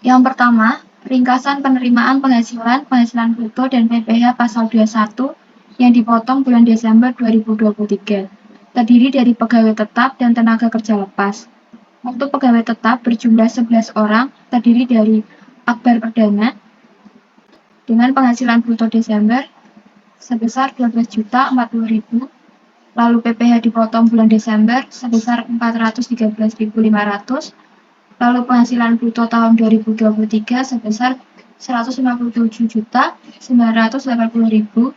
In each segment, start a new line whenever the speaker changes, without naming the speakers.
Yang pertama, ringkasan penerimaan penghasilan bruto dan PPh pasal 21 yang dipotong bulan Desember 2023. Terdiri dari pegawai tetap dan tenaga kerja lepas. Untuk pegawai tetap berjumlah 11 orang, terdiri dari akbar perdana dengan penghasilan bruto Desember sebesar 12.040.000, lalu PPh dipotong bulan Desember sebesar 413.500, lalu penghasilan bruto tahun 2023 sebesar 157.980.000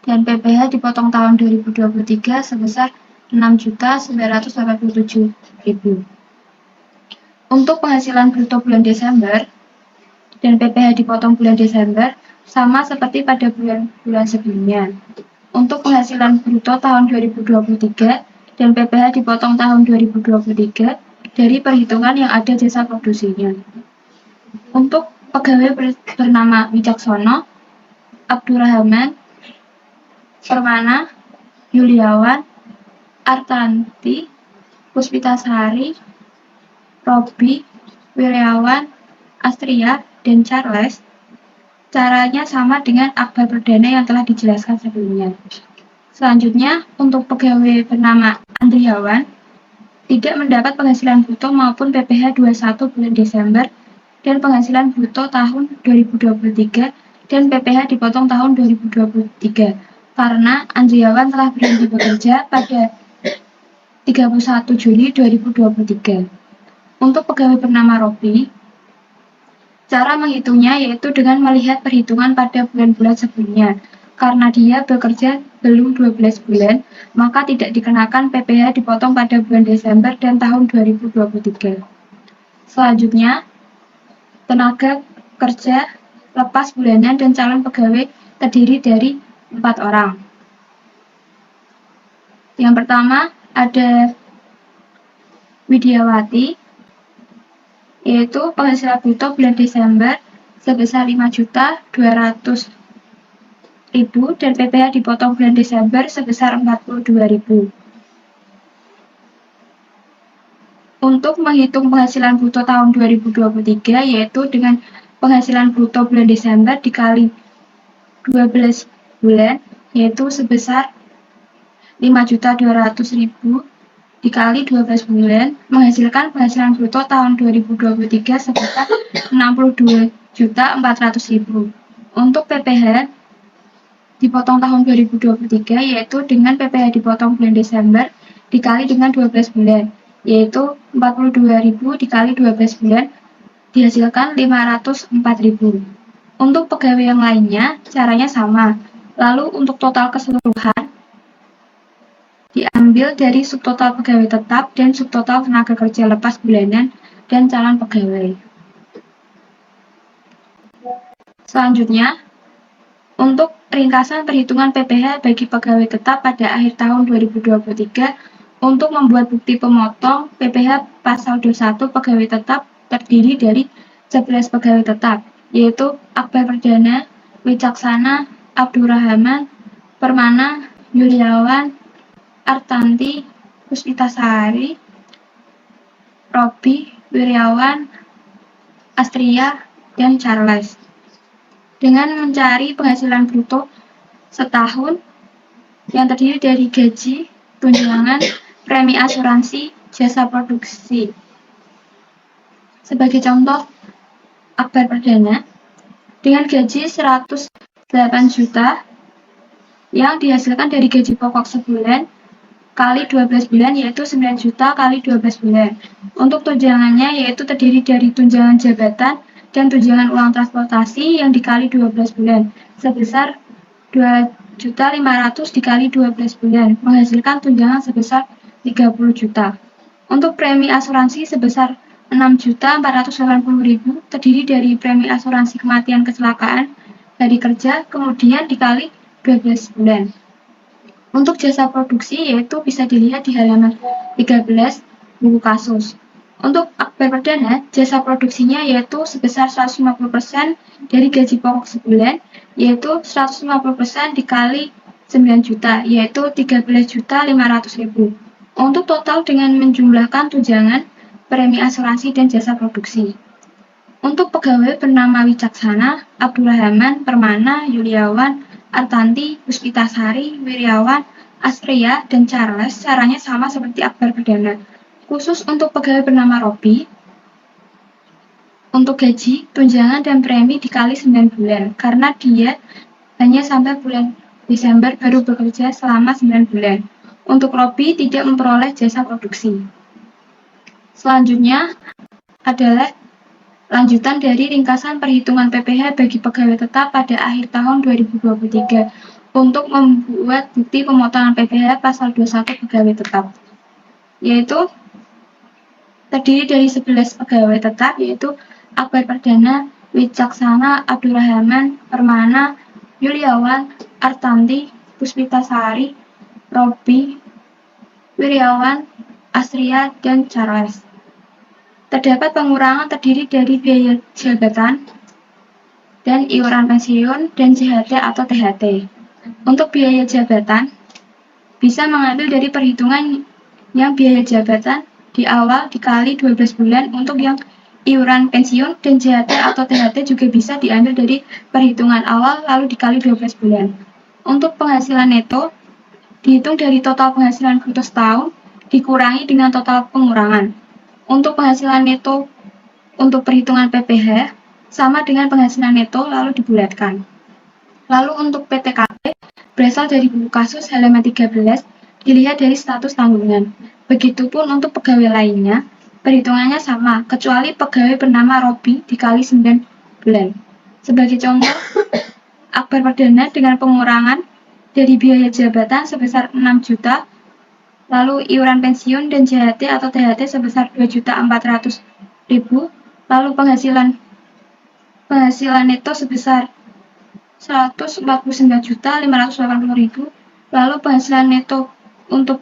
dan PPh dipotong tahun 2023 sebesar 6.987.000. Untuk penghasilan bruto bulan Desember dan PPh dipotong bulan Desember sama seperti pada bulan-bulan sebelumnya. Untuk penghasilan bruto tahun 2023 dan PPh dipotong tahun 2023 dari perhitungan yang ada jasa produksinya. Untuk pegawai bernama Wicaksono, Abdurrahman, Permana, Yuliawan, Artanti, Puspitasari, Robi, Wiryawan, Astria, dan Charles, caranya sama dengan akbar perdana yang telah dijelaskan sebelumnya. Selanjutnya, untuk pegawai bernama Andriawan, tidak mendapat penghasilan bruto maupun PPh 21 bulan Desember dan penghasilan bruto tahun 2023 dan PPh dipotong tahun 2023 karena Andriawan telah berhenti bekerja pada 31 Juli 2023. Untuk pegawai bernama Robi, cara menghitungnya yaitu dengan melihat perhitungan pada bulan-bulan sebelumnya. Karena dia bekerja belum 12 bulan, maka tidak dikenakan PPh dipotong pada bulan Desember dan tahun 2023. Selanjutnya, tenaga kerja lepas bulanan dan calon pegawai terdiri dari 4 orang. Yang pertama ada Widiawati, yaitu penghasilan bruto bulan Desember sebesar 5.200.000 dan PPh dipotong bulan Desember sebesar 42.000. Untuk menghitung penghasilan bruto tahun 2023 yaitu dengan penghasilan bruto bulan Desember dikali 12 bulan yaitu sebesar 5.200.000 dikali 12 bulan menghasilkan penghasilan bruto tahun 2023 sebesar 62.400.000. Untuk PPh dipotong tahun 2023 yaitu dengan PPh dipotong bulan Desember dikali dengan 12 bulan yaitu 42.000 dikali 12 bulan dihasilkan 504.000. Untuk pegawai yang lainnya caranya sama. Lalu untuk total keseluruhan diambil dari subtotal pegawai tetap dan subtotal tenaga kerja lepas bulanan dan calon pegawai. Selanjutnya, untuk ringkasan perhitungan PPh bagi pegawai tetap pada akhir tahun 2023 untuk membuat bukti pemotong PPh pasal 21 pegawai tetap terdiri dari 11 pegawai tetap, yaitu akbar perdana, Wicaksana, Abdurrahman, Permana, Yuliawan, Artanti, Puspitasari, Robi, Wiryawan, Astria, dan Charles. Dengan mencari penghasilan bruto setahun yang terdiri dari gaji, tunjangan, premi asuransi, jasa produksi. Sebagai contoh, akbar perdana dengan gaji 108 juta yang dihasilkan dari gaji pokok sebulan kali 12 bulan yaitu 9 juta kali 12 bulan. Untuk tunjangannya yaitu terdiri dari tunjangan jabatan dan tunjangan uang transportasi yang dikali 12 bulan sebesar 2.500.000 dikali 12 bulan menghasilkan tunjangan sebesar 30 juta. Untuk premi asuransi sebesar 6.480.000 terdiri dari premi asuransi kematian kecelakaan hari kerja kemudian dikali 12 bulan. Untuk jasa produksi yaitu bisa dilihat di halaman 13 buku kasus. Untuk akbar perdana, jasa produksinya yaitu sebesar 150% dari gaji pokok sebulan, yaitu 150% dikali 9 juta, yaitu 13.500.000. Untuk total dengan menjumlahkan tunjangan, premi asuransi, dan jasa produksi. Untuk pegawai bernama Wicaksana, Abdurrahman, Permana, Yuliawan, Artanti, Puspitasari, Wiryawan, Asria, dan Charles caranya sama seperti akbar perdana. Khusus untuk pegawai bernama Robi, untuk gaji, tunjangan, dan premi dikali 9 bulan, karena dia hanya sampai bulan Desember baru bekerja selama 9 bulan. Untuk Robi tidak memperoleh jasa produksi. Selanjutnya adalah lanjutan dari ringkasan perhitungan PPh bagi pegawai tetap pada akhir tahun 2023 untuk membuat bukti pemotongan PPh pasal 21 pegawai tetap, yaitu terdiri dari 11 pegawai tetap, yaitu Akbar Perdana, Wicaksana, Abdurrahman, Permana, Yuliawan, Artanti, Puspitasari, Robi, Wiryawan, Asria, dan Charles. Terdapat pengurangan terdiri dari biaya jabatan dan iuran pensiun dan JHT atau THT. Untuk biaya jabatan, bisa mengambil dari perhitungan yang biaya jabatan di awal dikali 12 bulan. Untuk yang iuran pensiun dan JHT atau THT juga bisa diambil dari perhitungan awal lalu dikali 12 bulan. Untuk penghasilan neto, dihitung dari total penghasilan bruto setahun dikurangi dengan total pengurangan. Untuk penghasilan neto untuk perhitungan PPh sama dengan penghasilan neto lalu dibulatkan. Lalu untuk PTKP berasal dari buku kasus halaman 13, dilihat dari status tanggungan. Begitupun untuk pegawai lainnya, perhitungannya sama, kecuali pegawai bernama Robi dikali 9 bulan. Sebagai contoh, Akbar Perdana dengan pengurangan dari biaya jabatan sebesar 6 juta, lalu iuran pensiun dan JHT atau THT sebesar 2.400.000, lalu penghasilan neto sebesar 149.580.000, lalu penghasilan neto untuk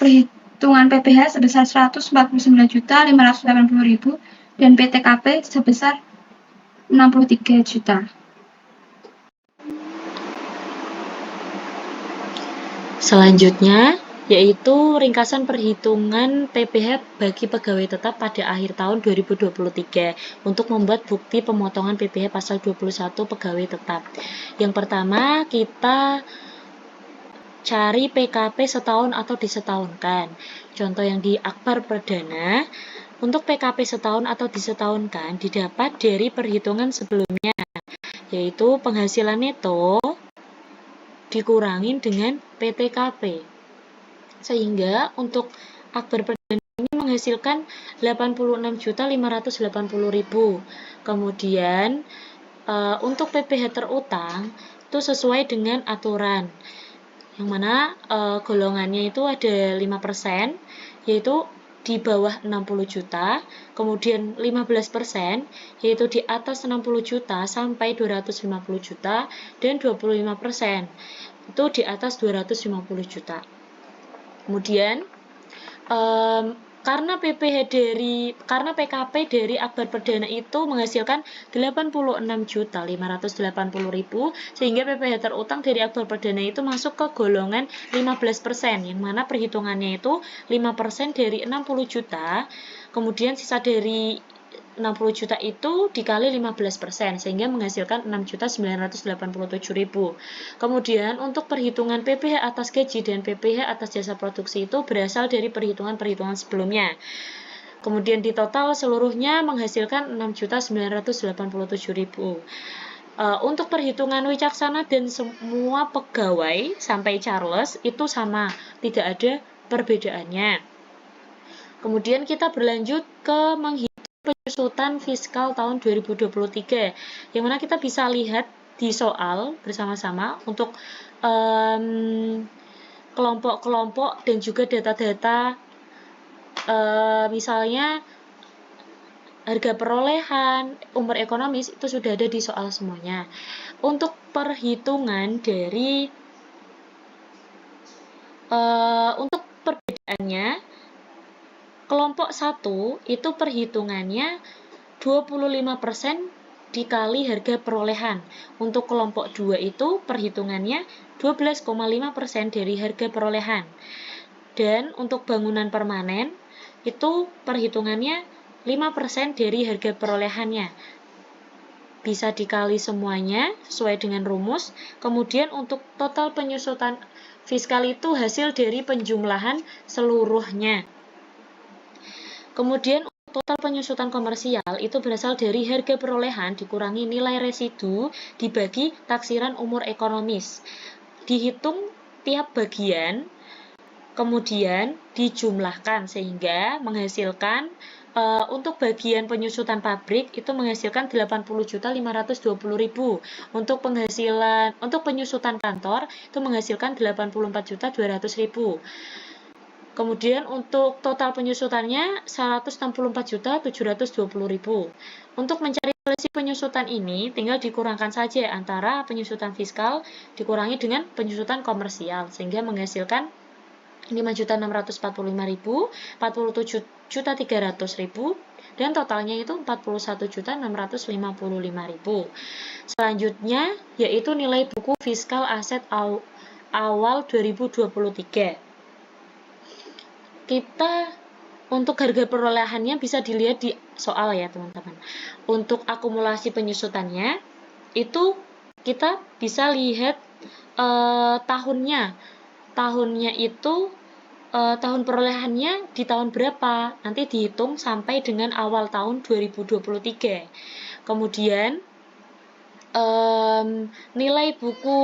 perhitungan PPh sebesar 149.580.000 dan PTKP sebesar 63 juta.
Selanjutnya yaitu ringkasan perhitungan PPh bagi pegawai tetap pada akhir tahun 2023 untuk membuat bukti pemotongan PPh pasal 21 pegawai tetap. Yang pertama, kita cari PKP setahun atau disetahunkan. Contoh yang di Akbar Perdana, untuk PKP setahun atau disetahunkan didapat dari perhitungan sebelumnya, yaitu penghasilan neto dikurangin dengan PTKP. Sehingga untuk Akbar Perdana ini menghasilkan 86.580.000. Kemudian untuk PPh terutang itu sesuai dengan aturan, yang mana golongannya itu ada 5%, yaitu di bawah 60 juta, kemudian 15% yaitu di atas 60 juta sampai 250 juta, dan 25% itu di atas 250 juta. Kemudian karena PKP dari Akbar Perdana itu menghasilkan 86.580.000, sehingga PPh terutang dari Akbar Perdana itu masuk ke golongan 15%, yang mana perhitungannya itu 5% dari 60 juta, kemudian sisa dari 60 juta itu dikali 15%, sehingga menghasilkan 6.987.000. Kemudian untuk perhitungan PPh atas gaji dan PPh atas jasa produksi itu berasal dari perhitungan-perhitungan sebelumnya. Kemudian di total seluruhnya menghasilkan 6.987.000. Untuk perhitungan Wicaksana dan semua pegawai sampai Charles itu sama, tidak ada perbedaannya. Kemudian kita berlanjut ke menghitung penyusutan fiskal tahun 2023, yang mana kita bisa lihat di soal bersama-sama untuk kelompok-kelompok dan juga data-data, misalnya harga perolehan, umur ekonomis, itu sudah ada di soal semuanya. Untuk perhitungan dari untuk perbedaannya, kelompok 1 itu perhitungannya 25% dikali harga perolehan. Untuk kelompok 2 itu perhitungannya 12,5% dari harga perolehan. Dan untuk bangunan permanen itu perhitungannya 5% dari harga perolehannya. Bisa dikali semuanya sesuai dengan rumus. Kemudian untuk total penyusutan fiskal itu hasil dari penjumlahan seluruhnya. Kemudian total penyusutan komersial itu berasal dari harga perolehan dikurangi nilai residu dibagi taksiran umur ekonomis. Dihitung tiap bagian, kemudian dijumlahkan sehingga menghasilkan untuk bagian penyusutan pabrik itu menghasilkan 80.520.000. Untuk penyusutan kantor itu menghasilkan 84.200.000. Kemudian untuk total penyusutannya 164.720.000. Untuk mencari selisih penyusutan ini tinggal dikurangkan saja antara penyusutan fiskal dikurangi dengan penyusutan komersial sehingga menghasilkan 5.645.000, 47.300.000 dan totalnya itu 41.655.000. Selanjutnya yaitu nilai buku fiskal aset awal 2023. Kita untuk harga perolehannya bisa dilihat di soal ya teman-teman. Untuk akumulasi penyusutannya itu kita bisa lihat tahunnya. Tahunnya itu tahun perolehannya di tahun berapa. Nanti dihitung sampai dengan awal tahun 2023. Kemudian nilai buku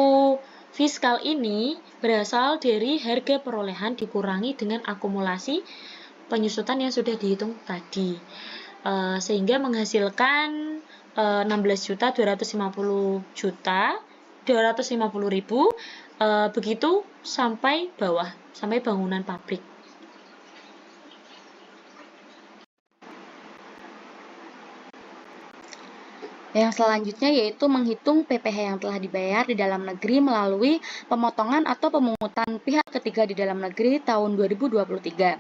fiskal ini berasal dari harga perolehan dikurangi dengan akumulasi penyusutan yang sudah dihitung tadi, sehingga menghasilkan 16.250.000, begitu sampai bawah, sampai bangunan pabrik.
Yang selanjutnya yaitu menghitung PPh yang telah dibayar di dalam negeri melalui pemotongan atau pemungutan pihak ketiga di dalam negeri tahun 2023.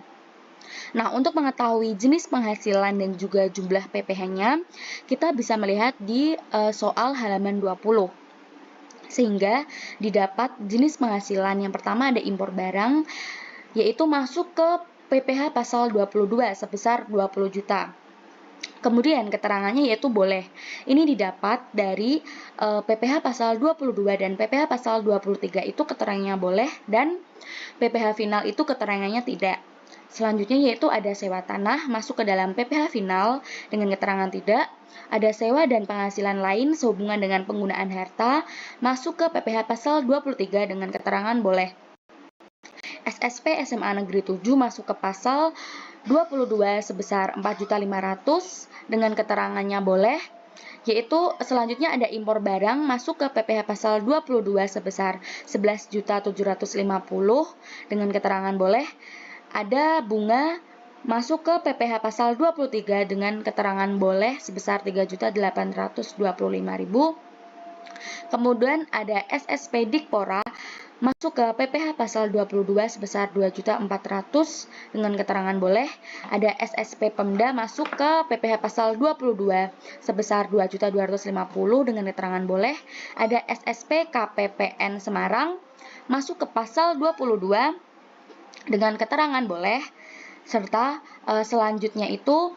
Nah, untuk mengetahui jenis penghasilan dan juga jumlah PPh-nya, kita bisa melihat di soal halaman 20. Sehingga didapat jenis penghasilan yang pertama ada impor barang, yaitu masuk ke PPh pasal 22 sebesar 20 juta. Kemudian keterangannya yaitu boleh. Ini didapat dari PPh pasal 22 dan PPh pasal 23 itu keterangannya boleh dan PPh final itu keterangannya tidak. Selanjutnya yaitu ada sewa tanah masuk ke dalam PPh final dengan keterangan tidak. Ada sewa dan penghasilan lain sehubungan dengan penggunaan harta masuk ke PPh pasal 23 dengan keterangan boleh. SSP SMA Negeri 7 masuk ke pasal 22 sebesar 4.500.000 dengan keterangannya boleh, yaitu selanjutnya ada impor barang masuk ke PPh pasal 22 sebesar 11.750.000 dengan keterangan boleh. Ada bunga masuk ke PPh pasal 23 dengan keterangan boleh sebesar 3.825.000. Kemudian ada SSP Dikpora masuk ke PPh pasal 22 sebesar 2.400.000 dengan keterangan boleh. Ada SSP Pemda masuk ke PPh pasal 22 sebesar 2.250.000 dengan keterangan boleh. Ada SSP KPPN Semarang masuk ke pasal 22 dengan keterangan boleh. Serta selanjutnya itu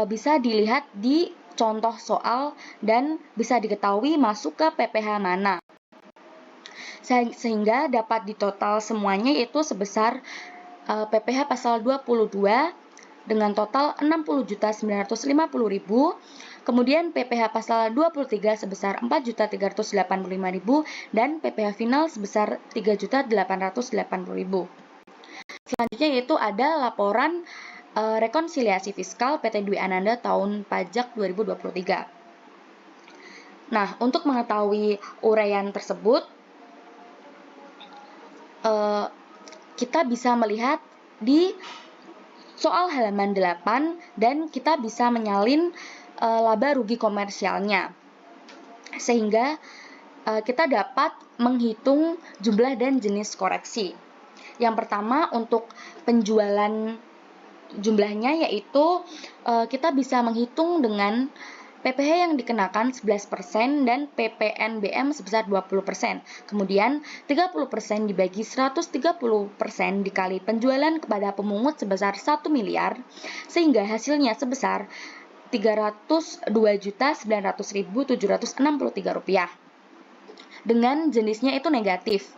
bisa dilihat di contoh soal dan bisa diketahui masuk ke PPh mana. Sehingga dapat ditotal semuanya yaitu sebesar PPh pasal 22 dengan total 60.950.000, kemudian PPh pasal 23 sebesar 4.385.000 dan PPh final sebesar 3.880.000. Selanjutnya yaitu ada laporan rekonsiliasi fiskal PT Dwi Ananda tahun pajak 2023. Nah, untuk mengetahui uraian tersebut, kita bisa melihat di soal halaman 8 dan kita bisa menyalin laba rugi komersialnya. Sehingga kita dapat menghitung jumlah dan jenis koreksi. Yang pertama untuk penjualan jumlahnya yaitu kita bisa menghitung dengan PPh yang dikenakan 11% dan PPNBM sebesar 20%. Kemudian 30% dibagi 130% dikali penjualan kepada pemungut sebesar 1 miliar, sehingga hasilnya sebesar Rp302.900.763 dengan jenisnya itu negatif.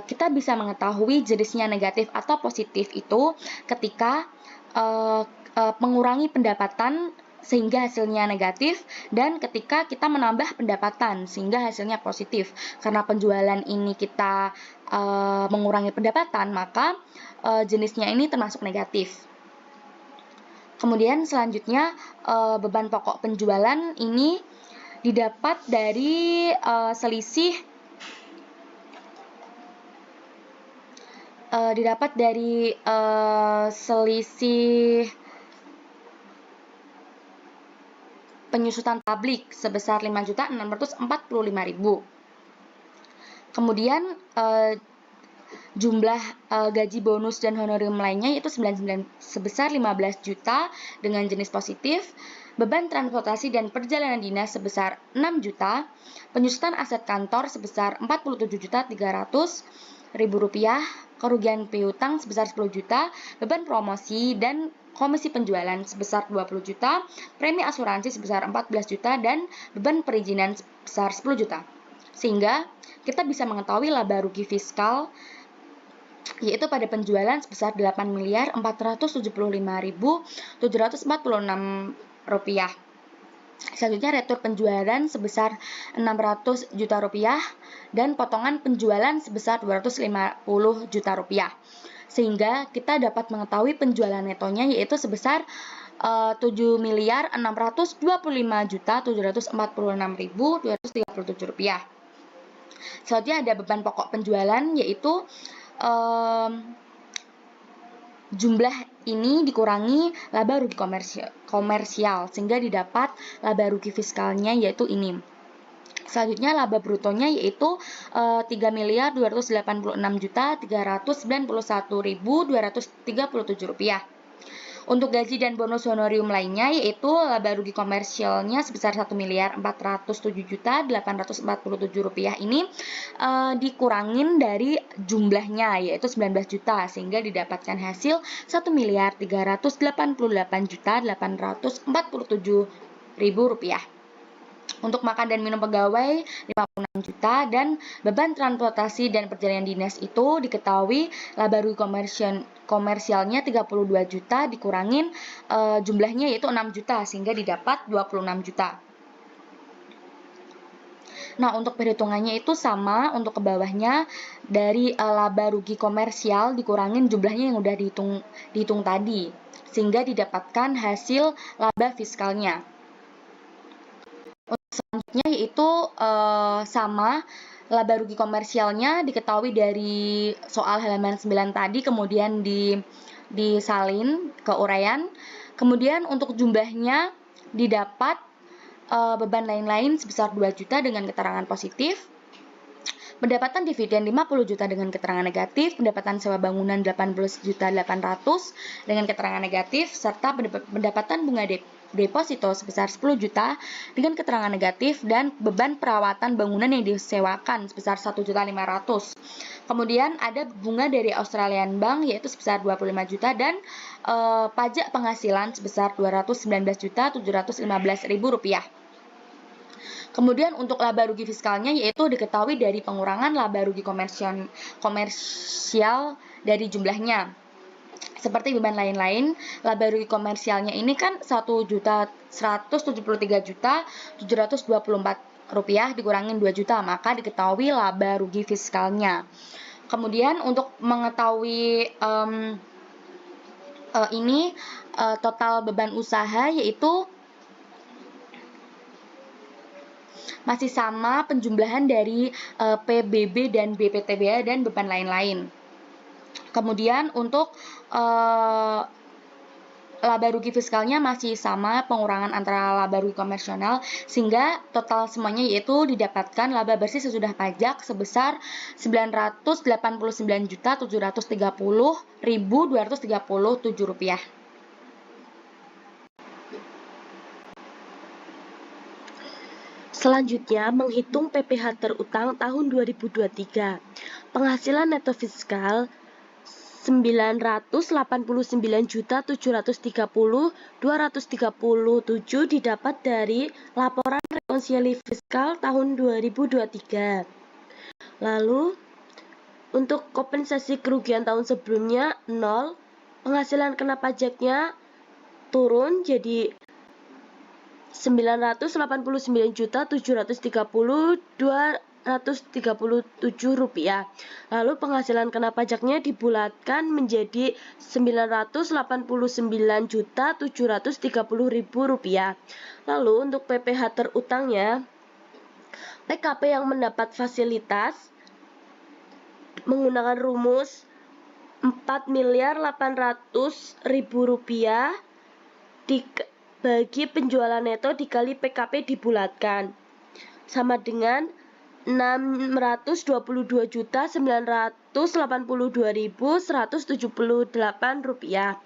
Kita bisa mengetahui jenisnya negatif atau positif itu ketika mengurangi pendapatan sehingga hasilnya negatif, dan ketika kita menambah pendapatan sehingga hasilnya positif. Karena penjualan ini kita mengurangi pendapatan, maka jenisnya ini termasuk negatif. Kemudian selanjutnya beban pokok penjualan ini didapat dari selisih penyusutan publik sebesar 5.645.000. Kemudian jumlah gaji bonus dan honorium lainnya yaitu sebesar 15 juta dengan jenis positif, beban transportasi dan perjalanan dinas sebesar 6 juta, penyusutan aset kantor sebesar 47.300.000 rupiah, kerugian piutang sebesar 10 juta, beban promosi dan komisi penjualan sebesar 20 juta, premi asuransi sebesar 14 juta, dan beban perizinan sebesar 10 juta. Sehingga kita bisa mengetahui laba rugi fiskal yaitu pada penjualan sebesar Rp8.475.746. Selanjutnya retur penjualan sebesar Rp600 juta dan potongan penjualan sebesar Rp250 juta. Sehingga kita dapat mengetahui penjualan netonya yaitu sebesar Rp7.625.746.237. Selanjutnya ada beban pokok penjualan yaitu jumlah ini dikurangi laba rugi komersial sehingga didapat laba rugi fiskalnya yaitu ini. Selanjutnya laba brutonya yaitu Rp3.286.391.237. Untuk gaji dan bonus honorium lainnya yaitu laba rugi komersialnya sebesar Rp1.407.847 ini dikurangin dari jumlahnya yaitu 19 juta sehingga didapatkan hasil Rp1.388.847.000. Untuk makan dan minum pegawai 56 juta dan beban transportasi dan perjalanan dinas itu diketahui laba rugi komersialnya 32 juta dikurangin jumlahnya yaitu 6 juta sehingga didapat 26 juta. Nah, untuk perhitungannya itu sama untuk ke bawahnya dari laba rugi komersial dikurangin jumlahnya yang udah dihitung tadi sehingga didapatkan hasil laba fiskalnya. Untuk selanjutnya yaitu sama laba rugi komersialnya diketahui dari soal halaman 9 tadi kemudian disalin ke uraian. Kemudian untuk jumlahnya didapat beban lain-lain sebesar 2 juta dengan keterangan positif, pendapatan dividen 50 juta dengan keterangan negatif, pendapatan sewa bangunan 18.800 dengan keterangan negatif, serta pendapatan bunga deposito sebesar 10 juta dengan keterangan negatif, dan beban perawatan bangunan yang disewakan sebesar 1.500. Kemudian ada bunga dari Australian Bank yaitu sebesar 25 juta dan pajak penghasilan sebesar Rp219.715.000. Kemudian untuk laba rugi fiskalnya yaitu diketahui dari pengurangan laba rugi komersial dari jumlahnya. Seperti beban lain-lain, laba rugi komersialnya ini kan Rp1.173.724 dikurangin 2 juta, maka diketahui laba rugi fiskalnya. Kemudian untuk mengetahui total beban usaha yaitu masih sama penjumlahan dari PBB dan BPTBA dan beban lain-lain. Kemudian untuk laba rugi fiskalnya masih sama pengurangan antara laba rugi komersial sehingga total semuanya yaitu didapatkan laba bersih sesudah pajak sebesar Rp989.730.237.
Selanjutnya, menghitung PPh terutang tahun 2023. Penghasilan neto fiskal 989.730.237 didapat dari laporan rekonsiliasi fiskal tahun 2023. Lalu, untuk kompensasi kerugian tahun sebelumnya 0, penghasilan kena pajaknya turun jadi 989.730.237 rupiah. Lalu penghasilan kena pajaknya dibulatkan menjadi 989.730.000 rupiah. Lalu untuk PPh terutangnya, PKP yang mendapat fasilitas menggunakan rumus 4.800.000 rupiah bagi penjualan neto dikali PKP dibulatkan sama dengan 622.982.178 rupiah.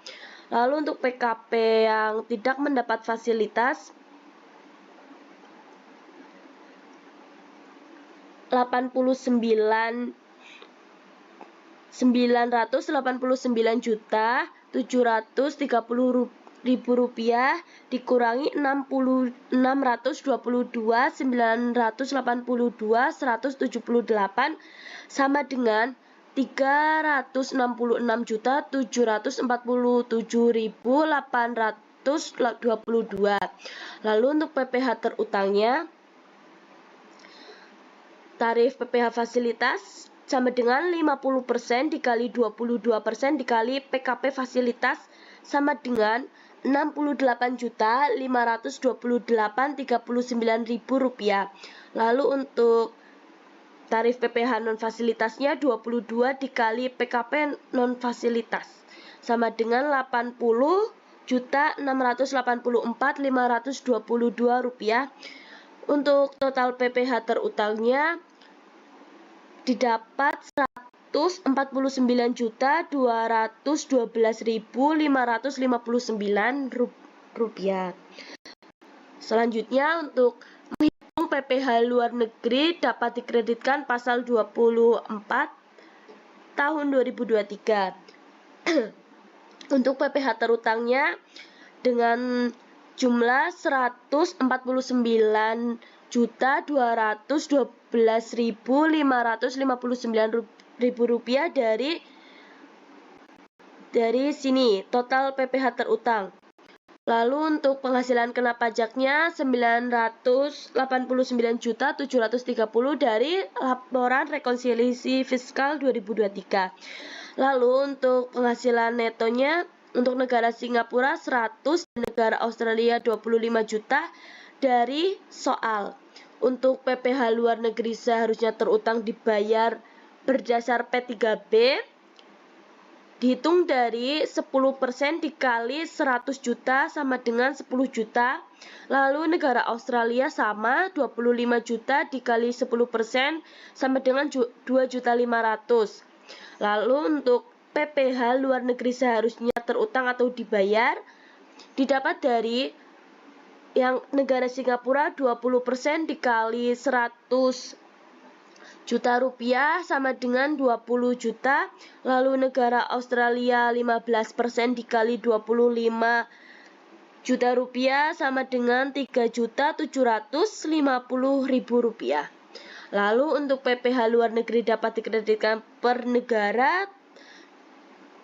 Lalu untuk PKP yang tidak mendapat fasilitas 989.730.000 rupiah dikurangi 622.982.178 sama dengan 366.747.822. Lalu untuk PPh terutangnya, tarif PPh fasilitas sama dengan 50% dikali 22% dikali PKP fasilitas sama dengan 68.528.039 rupiah. Lalu untuk tarif PPh non fasilitasnya 22 dikali PKP non fasilitas sama dengan 80.684.522 rupiah. Untuk total PPh terutangnya didapat 149.212.559 rupiah. Selanjutnya untuk menghitung PPh luar negeri dapat dikreditkan pasal 24 tahun 2023. Untuk PPh terutangnya dengan jumlah 141.212.559 rupiah dari sini total PPh terutang. Lalu untuk penghasilan kena pajaknya 989.730 dari laporan rekonsiliasi fiskal 2023. Lalu untuk penghasilan netonya untuk negara Singapura 100 dan negara Australia 25 juta dari soal. Untuk PPh luar negeri seharusnya terutang dibayar berdasar P3B dihitung dari 10% dikali 100 juta sama dengan 10 juta. Lalu negara Australia sama 25 juta dikali 10% sama dengan 2.500.000. Lalu untuk PPh luar negeri seharusnya terutang atau dibayar didapat dari yang negara Singapura 20% dikali 100 juta rupiah sama dengan 20 juta. Lalu negara Australia 15% dikali 25 juta rupiah sama dengan 3.750.000 rupiah. Lalu untuk PPh luar negeri dapat dikreditkan per negara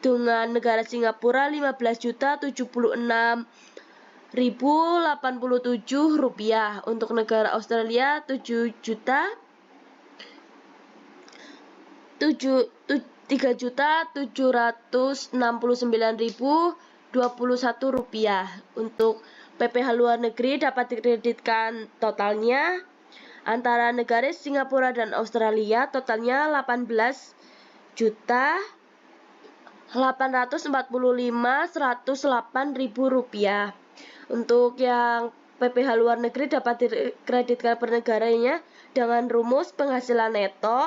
dengan negara Singapura 15.076.087 rupiah. Untuk negara Australia 3.769.021 rupiah. Untuk PPh luar negeri dapat dikreditkan totalnya antara negara Singapura dan Australia totalnya 18.845.108.000 rupiah. Untuk yang PPh luar negeri dapat dikreditkan per negaranya dengan rumus penghasilan neto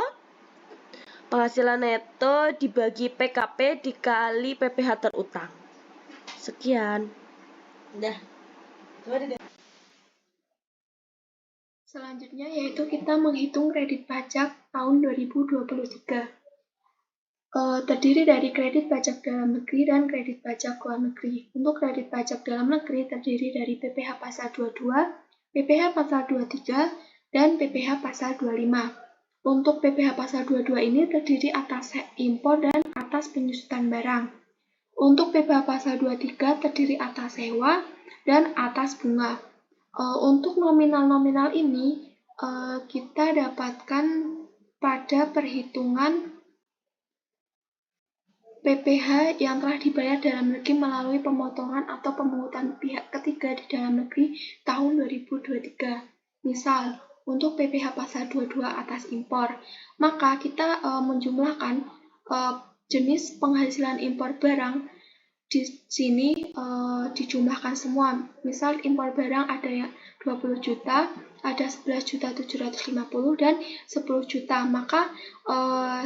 dibagi PKP dikali PPh terutang. Sekian. Udah.
Selanjutnya yaitu kita menghitung kredit pajak tahun 2023. Terdiri dari kredit pajak dalam negeri dan kredit pajak luar negeri. Untuk kredit pajak dalam negeri terdiri dari PPh pasal 22, PPh pasal 23, dan PPh pasal 25. Untuk PPh pasal 22 ini terdiri atas impor dan atas penyusutan barang. Untuk PPh pasal 23 terdiri atas sewa dan atas bunga. Untuk nominal-nominal ini kita dapatkan pada perhitungan PPh yang telah dibayar dalam negeri melalui pemotongan atau pemungutan pihak ketiga di dalam negeri tahun 2023. Misal, untuk PPh pasal 22 atas impor, maka kita menjumlahkan jenis penghasilan impor barang di sini dijumlahkan semua. Misal impor barang ada yang 20 juta, ada 11.750.000 dan 10 juta. Maka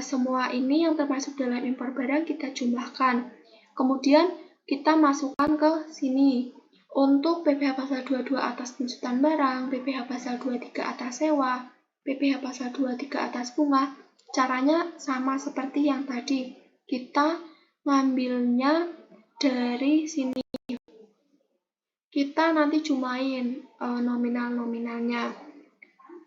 semua ini yang termasuk dalam impor barang kita jumlahkan. Kemudian kita masukkan ke sini. Untuk PPh pasal 22 atas penyusutan barang, PPh pasal 23 atas sewa, PPh pasal 23 atas bunga, caranya sama seperti yang tadi. Kita ngambilnya dari sini. Kita nanti jumlahin nominal-nominalnya.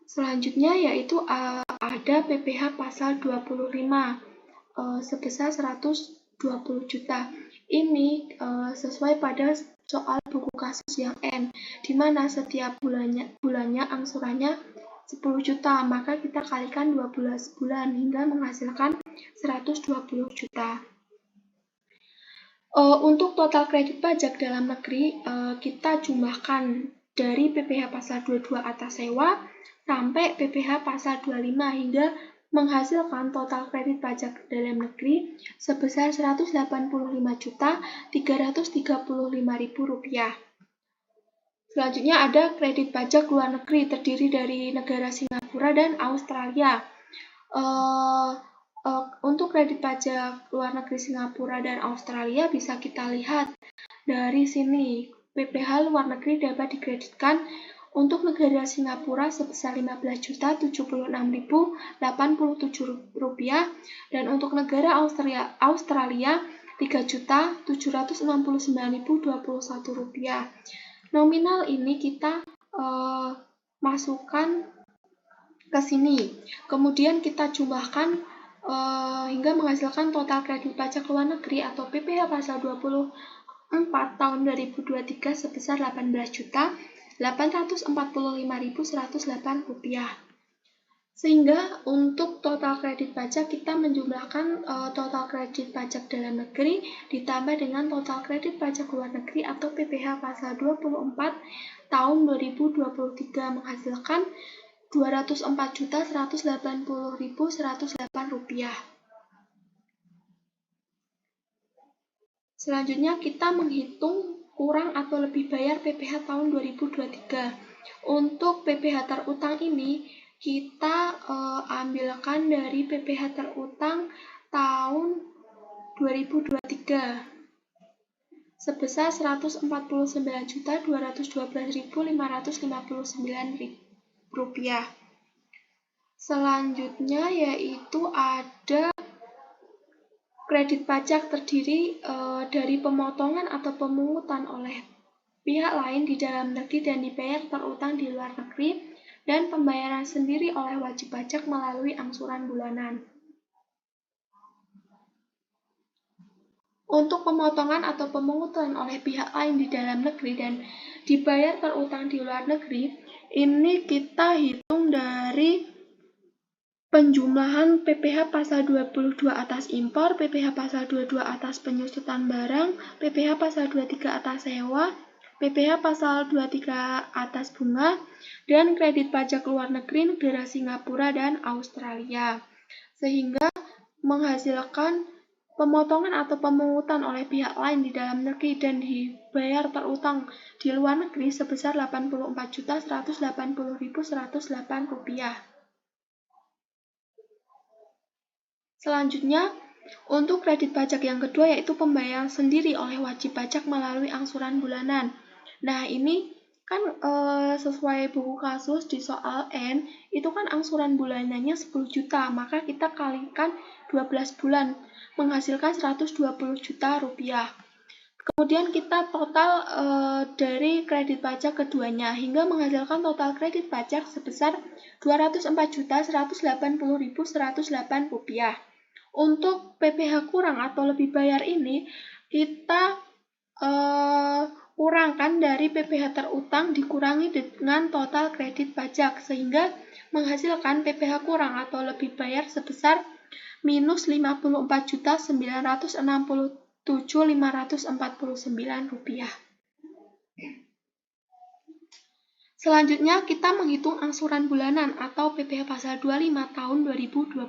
Selanjutnya yaitu ada PPh pasal 25 sebesar 120 juta. Ini sesuai pada soal buku kasus yang N, di mana setiap bulannya angsurannya 10 juta, maka kita kalikan 12 bulan hingga menghasilkan 120 juta. Untuk total kredit pajak dalam negeri, kita jumlahkan dari PPh pasal 22 atas sewa sampai PPh pasal 25 hingga menghasilkan total kredit pajak dalam negeri sebesar Rp185.335.000. Selanjutnya ada kredit pajak luar negeri terdiri dari negara Singapura dan Australia. Untuk kredit pajak luar negeri Singapura dan Australia bisa kita lihat dari sini. PPh luar negeri dapat dikreditkan untuk negara Singapura sebesar Rp15.076.087 dan untuk negara Australia Rp3.769.021. Nominal ini kita masukkan ke sini. Kemudian kita jumlahkan hingga menghasilkan total kredit pajak luar negeri atau PPh pasal 24 tahun 2023 sebesar Rp845.108. Sehingga untuk total kredit pajak kita menjumlahkan total kredit pajak dalam negeri ditambah dengan total kredit pajak luar negeri atau PPh pasal 24 tahun 2023 menghasilkan Rp204.180.108. Selanjutnya kita menghitung kurang atau lebih bayar PPh tahun 2023. Untuk PPh terutang ini kita ambilkan dari PPh terutang tahun 2023 sebesar Rp149.212.559. Selanjutnya yaitu ada kredit pajak terdiri dari pemotongan atau pemungutan oleh pihak lain di dalam negeri dan dibayar terutang di luar negeri dan pembayaran sendiri oleh wajib pajak melalui angsuran bulanan. Untuk pemotongan atau pemungutan oleh pihak lain di dalam negeri dan dibayar terutang di luar negeri, ini kita hitung dari penjumlahan PPh pasal 22 atas impor, PPh pasal 22 atas penyusutan barang, PPh pasal 23 atas sewa, PPh pasal 23 atas bunga, dan kredit pajak luar negeri negara Singapura dan Australia. Sehingga menghasilkan pemotongan atau pemungutan oleh pihak lain di dalam negeri dan dibayar terutang di luar negeri sebesar Rp84.180.108. Selanjutnya, untuk kredit pajak yang kedua yaitu pembayaran sendiri oleh wajib pajak melalui angsuran bulanan. Nah, ini Kan sesuai buku kasus di soal N, itu kan angsuran bulanannya 10 juta, maka kita kalikan 12 bulan, menghasilkan 120 juta rupiah. Kemudian kita total dari kredit pajak keduanya hingga menghasilkan total kredit pajak sebesar 204.180.108 rupiah. Untuk PPh kurang atau lebih bayar ini kita kurangkan dari PPh terutang dikurangi dengan total kredit pajak sehingga menghasilkan PPh kurang atau lebih bayar sebesar minus 54.967.549 rupiah. Selanjutnya kita menghitung angsuran bulanan atau PPh pasal 25 tahun 2024.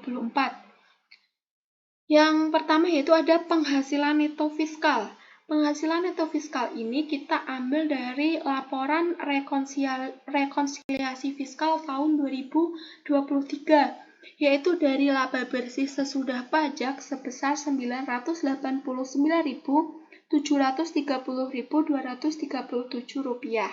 Yang pertama yaitu ada penghasilan neto fiskal. Penghasilan neto fiskal ini kita ambil dari laporan rekonsiliasi fiskal tahun 2023. Yaitu dari laba bersih sesudah pajak sebesar 989.730.237 rupiah.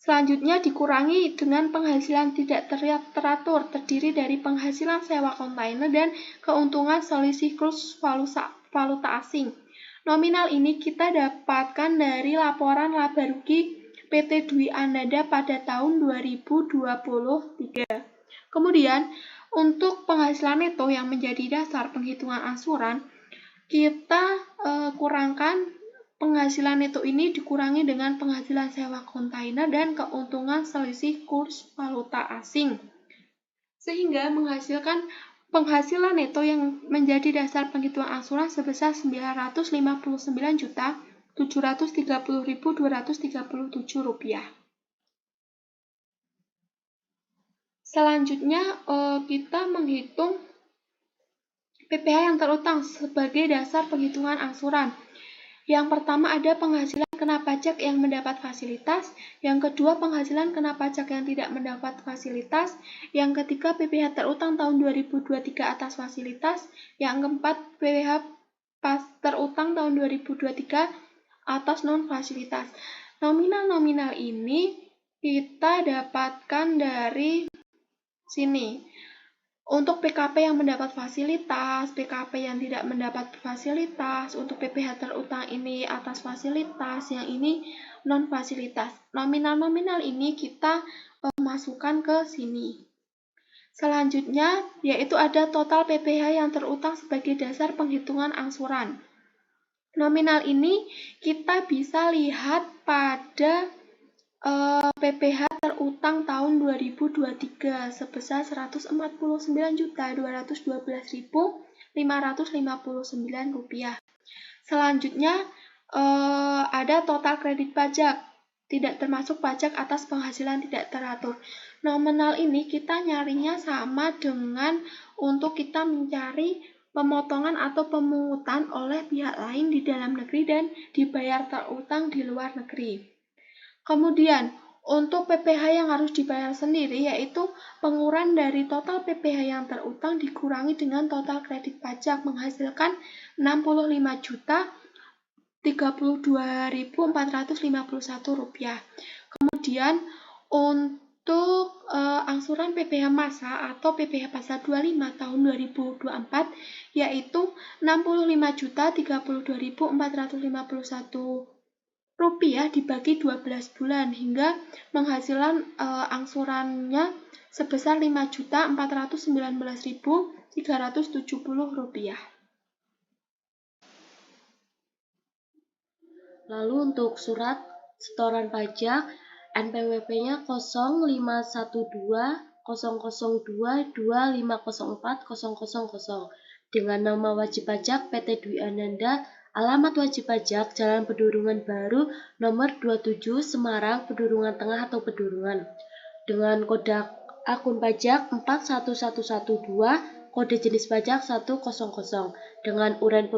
Selanjutnya dikurangi dengan penghasilan tidak teratur terdiri dari penghasilan sewa kontainer dan keuntungan selisih kurs valuta asing. Nominal ini kita dapatkan dari laporan laba rugi PT Dwi Ananda pada tahun 2023. Kemudian, untuk penghasilan neto yang menjadi dasar penghitungan angsuran, kita kurangkan penghasilan neto ini dikurangi dengan penghasilan sewa kontainer dan keuntungan selisih kurs valuta asing. Sehingga menghasilkan penghasilan neto yang menjadi dasar penghitungan angsuran sebesar 959.730.237 rupiah. Selanjutnya kita menghitung PPh yang terutang sebagai dasar penghitungan angsuran. Yang pertama ada penghasilan kena pajak yang mendapat fasilitas, yang kedua penghasilan kena pajak yang tidak mendapat fasilitas, yang ketiga PPh terutang tahun 2023 atas fasilitas, yang keempat PPh terutang tahun 2023 atas non-fasilitas. Nominal-nominal ini kita dapatkan dari sini. Untuk PKP yang mendapat fasilitas, PKP yang tidak mendapat fasilitas, untuk PPh terutang ini atas fasilitas, yang ini non-fasilitas. Nominal-nominal ini kita masukkan ke sini. Selanjutnya, yaitu ada total PPh yang terutang sebagai dasar penghitungan angsuran. Nominal ini kita bisa lihat pada PPh terutang tahun 2023 sebesar 149.212.559 rupiah. Selanjutnya ada total kredit pajak, tidak termasuk pajak atas penghasilan tidak teratur. Nominal ini kita nyarinya sama dengan untuk kita mencari pemotongan atau pemungutan oleh pihak lain di dalam negeri dan dibayar terutang di luar negeri. Kemudian, untuk PPh yang harus dibayar sendiri yaitu pengurang dari total PPh yang terutang dikurangi dengan total kredit pajak menghasilkan 65.032.451 rupiah. Kemudian, untuk angsuran PPh massa atau PPh pasal 25 tahun 2024 yaitu 65.032.451 rupiah dibagi 12 bulan hingga menghasilkan angsurannya sebesar 5.419.370 rupiah.
Lalu untuk surat setoran pajak NPWP-nya 05120022504.000 dengan nama wajib pajak PT Dwi Ananda, alamat wajib pajak Jalan Pedurungan Baru nomor 27 Semarang Pedurungan Tengah atau Pedurungan dengan kode akun pajak 41112, kode jenis pajak 100 dengan uraian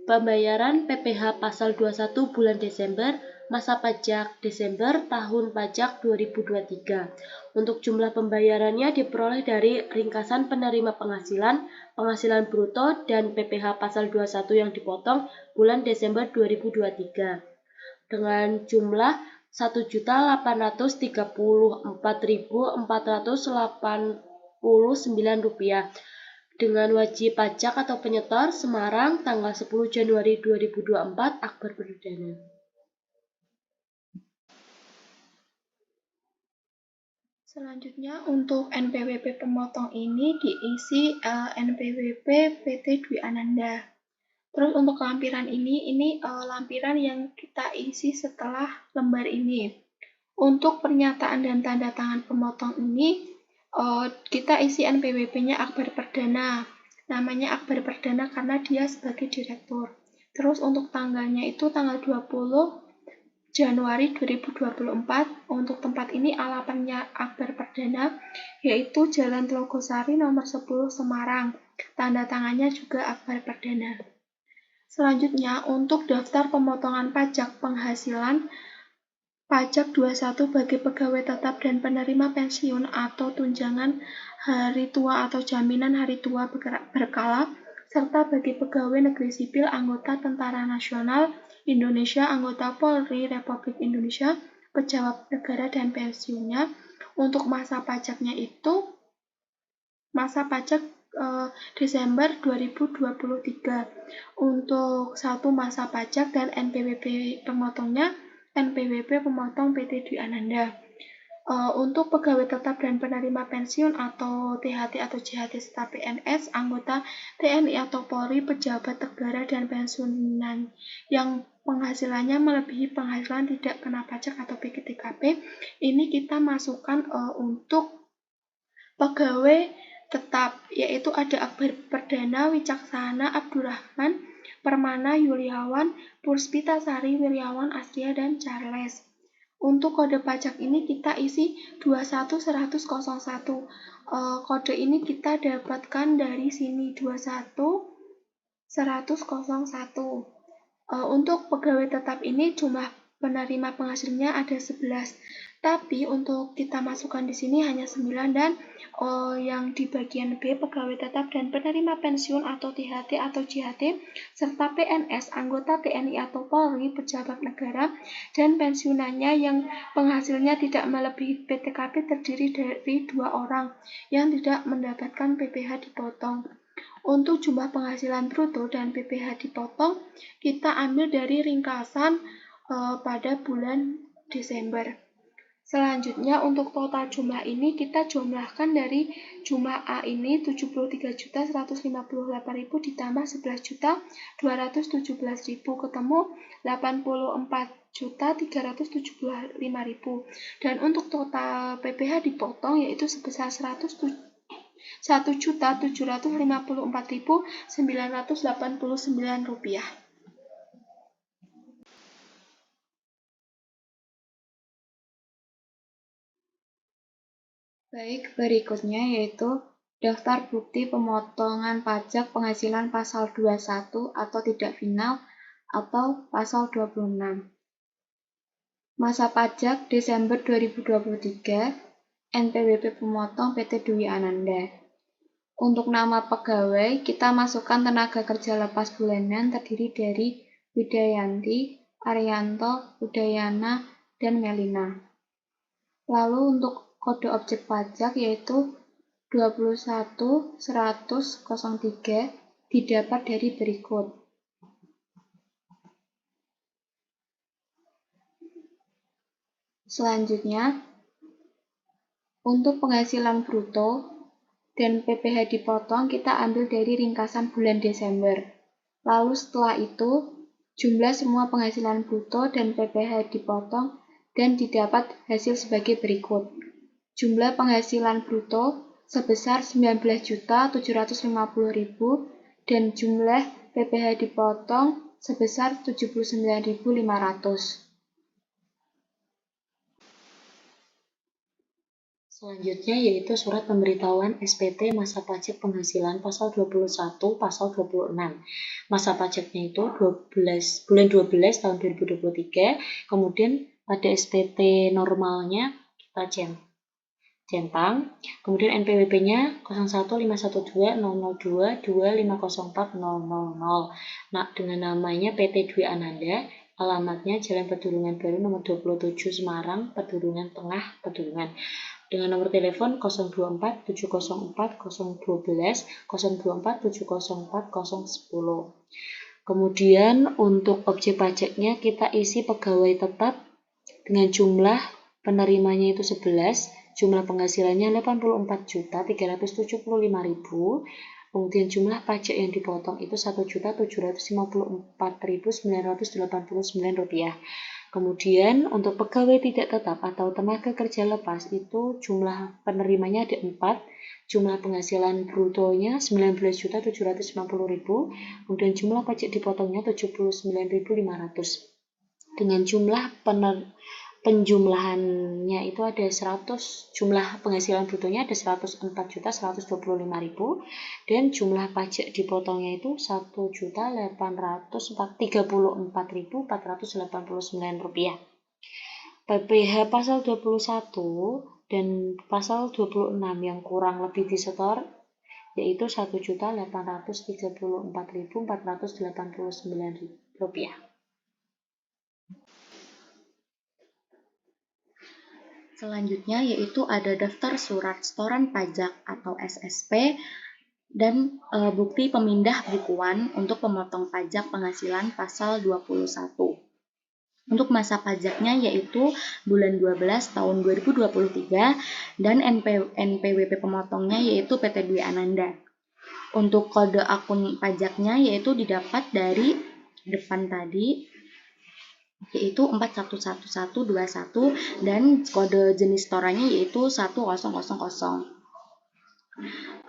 pembayaran PPh pasal 21 bulan Desember, masa pajak Desember tahun pajak 2023. Untuk jumlah pembayarannya diperoleh dari ringkasan penerima penghasilan bruto dan PPh pasal 21 yang dipotong bulan Desember 2023. dengan jumlah Rp1.834.489 dengan wajib pajak atau penyetor Semarang tanggal 10 Januari 2024 akbar perdana.
Selanjutnya untuk NPWP pemotong ini diisi NPWP PT Dwi Ananda. Terus untuk lampiran ini lampiran yang kita isi setelah lembar ini. Untuk pernyataan dan tanda tangan pemotong ini kita isi NPWP-nya Akbar Perdana. Namanya Akbar Perdana karena dia sebagai direktur. Terus untuk tanggalnya itu tanggal 20 Januari 2024. Untuk tempat ini alamatnya Akbar Perdana yaitu Jalan Tlogosari nomor 10 Semarang. Tanda tangannya juga Akbar Perdana. Selanjutnya untuk daftar pemotongan pajak penghasilan pajak 21 bagi pegawai tetap dan penerima pensiun atau tunjangan hari tua atau jaminan hari tua berkala serta bagi pegawai negeri sipil anggota Tentara Nasional Indonesia, anggota Polri Republik Indonesia, pejabat negara dan pensiunnya. Untuk masa pajaknya itu masa pajak Desember 2023. Untuk satu masa pajak dan NPWP pemotongnya NPWP pemotong PT Dwi Ananda. Untuk pegawai tetap dan penerima pensiun atau THT atau JHT serta PNS, anggota TNI atau Polri, pejabat negara dan pensiunan yang penghasilannya melebihi penghasilan tidak kena pajak atau PKTKP, ini kita masukkan untuk pegawai tetap, yaitu ada Akbar Perdana, Wicaksana, Abdurrahman, Permana, Yuliawan, Puspita Sari, Wiryawan, Astria, dan Charles. Untuk kode pajak ini kita isi 21101. Kode ini kita dapatkan dari sini 21101. Untuk pegawai tetap ini jumlah penerima penghasilannya ada 11. Tapi untuk kita masukkan di sini hanya 9 dan yang di bagian B pegawai tetap dan penerima pensiun atau THT atau JHT serta PNS anggota TNI atau Polri pejabat negara dan pensiunannya yang penghasilnya tidak melebihi PTKP terdiri dari 2 orang yang tidak mendapatkan PPh dipotong. Untuk jumlah penghasilan bruto dan PPh dipotong kita ambil dari ringkasan pada bulan Desember. Selanjutnya untuk total jumlah ini kita jumlahkan dari jumlah A ini 73.158.000 ditambah 11.217.000 ketemu 84.375.000 dan untuk total PPh dipotong yaitu sebesar 1.754.989 rupiah.
Baik, berikutnya yaitu daftar bukti pemotongan pajak penghasilan pasal 21 atau tidak final atau pasal 26. Masa pajak Desember 2023, NPWP pemotong PT Dwi Ananda. Untuk nama pegawai, kita masukkan tenaga kerja lepas bulanan terdiri dari Widayanti, Arianto, Udayana, dan Melina. Lalu untuk kode objek pajak yaitu 2110003 didapat dari berikut. Selanjutnya, untuk penghasilan bruto dan PPh dipotong kita ambil dari ringkasan bulan Desember. Lalu setelah itu, jumlah semua penghasilan bruto dan PPh dipotong dan didapat hasil sebagai berikut. Jumlah penghasilan bruto sebesar 19.750.000 dan jumlah PPh dipotong sebesar 79.500.
Selanjutnya yaitu surat pemberitahuan SPT masa pajak penghasilan pasal 21 pasal 26. Masa pajaknya itu bulan 12 tahun 2023, kemudian pada SPT normalnya kita centang, kemudian NPWP-nya 015120022504.000. Nah, dengan namanya PT Dwi Ananda, Alamatnya Jalan Pedurungan Baru nomor 27 Semarang, Pedurungan Tengah, Pedurungan. Dengan nomor telepon 024 704 012 024 704 010. Kemudian untuk objek pajaknya kita isi pegawai tetap dengan jumlah penerimanya itu 11, jumlah penghasilannya 84.375.000. Kemudian jumlah pajak yang dipotong itu Rp1.754.989. Kemudian untuk pegawai tidak tetap atau tenaga kerja lepas itu jumlah penerimanya ada 4, jumlah penghasilan brutonya 19.750.000, kemudian jumlah pajak dipotongnya 79.500. Dengan jumlah penjumlahannya itu ada 100, jumlah penghasilan brutonya ada 104.125.000 dan jumlah pajak dipotongnya itu Rp1.834.489. PPh pasal 21 dan pasal 26 yang kurang lebih disetor yaitu Rp1.834.489.
Selanjutnya yaitu ada daftar surat setoran pajak atau SSP dan bukti pemindah bukuan untuk pemotong pajak penghasilan pasal 21. Untuk masa pajaknya yaitu bulan 12 tahun 2023 dan NPWP pemotongnya yaitu PT Dwi Ananda. Untuk kode akun pajaknya yaitu didapat dari depan tadi yaitu 411121 dan kode jenis setorannya yaitu 1000.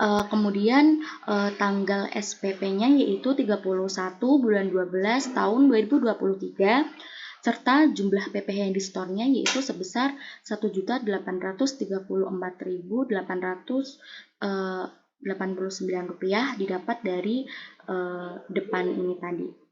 Kemudian tanggal SPP-nya yaitu 31 bulan 12 tahun 2023 serta jumlah PPh yang disetornya yaitu sebesar Rp1.834.889 didapat dari depan ini tadi.